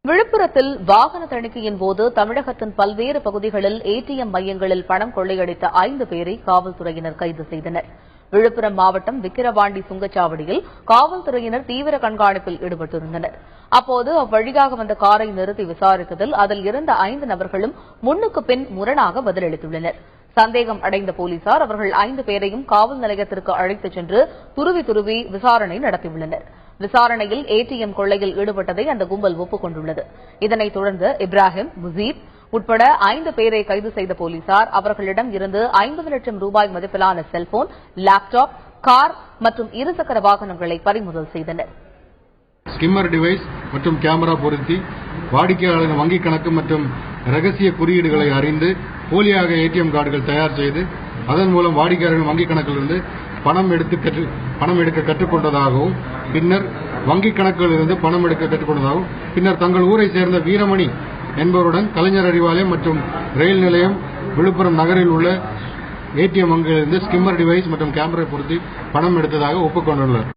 விழுப்புரத்தில் வாகன தணிக்கையின் போது தமிழகத்தின் பல்வேறு பகுதிகளில் ஏடிஎம் மையங்களில் பணம் கொள்ளையடித்த 5 பேரை காவல்துறையினர் கைது செய்தனர். விழுப்புரம் மாவட்டம் விக்கிரவாண்டி சுங்கச்சாவடியில் காவல்துறையினர் தீவிர கண்காணிப்பில் ஈடுபட்டிருந்தனர். அப்போது அவ்வழியாக வந்த காரை நிறுத்தி விசாரித்ததில் அதில் இருந்த 5 நபர்களும் முன்னுக்கு பின் முரணாக பதிலளித்துள்ளனர். சந்தேகம் அடைந்த போலீசார் அவர்கள் 5 பேரையும் காவல் நிலையத்திற்கு அழைத்துச் சென்று துருவி விசாரணை நடத்தியுள்ளனர். விசாரணையில் ஏடிஎம் கொள்ளையில் ஈடுபட்டதை அந்த கும்பல் ஒப்புக் கொண்டுள்ளது. இதனைத் தொடர்ந்து இப்ராஹிம், முசீப் உட்பட 5 பேரை கைது செய்த போலீசார் அவர்களிடம் இருந்து 50 லட்சம் ரூபாய் மதிப்பிலான செல்போன், லேப்டாப், கார் மற்றும் இருசக்கர வாகனங்களை பறிமுதல் செய்தனர். ஸ்கிம்மர் டிவைஸ் மற்றும் கேமரா பொருத்தி வாடிக்கையாளரின் வங்கிக் கணக்கு மற்றும் ரகசிய குறியீடுகளை அறிந்து போலியாக ஏடிஎம் கார்டுகள் தயார் செய்து அதன் மூலம் வாடிக்கையாளரின் வங்கிக் கணக்கிலிருந்து பணம் எடுக்க கற்றுக்கொண்டதாகவும் பின்னர் வங்கிக் கணக்கிலிருந்து பணம் எடுக்க கற்றுக்கொண்டதாகவும் பின்னர் தங்கள் ஊரை சேர்ந்த வீரமணி என்பவருடன் கலைஞர் அறிவாலயம் மற்றும் ரயில் நிலையம் விழுப்புரம் நகரில் உள்ள ஏடிஎம் வங்கியிலிருந்து ஸ்கிம்மர் டிவைஸ் மற்றும் கேமரா பொருத்தி பணம் எடுத்ததாக ஒப்புக்கொண்டுள்ளனர்.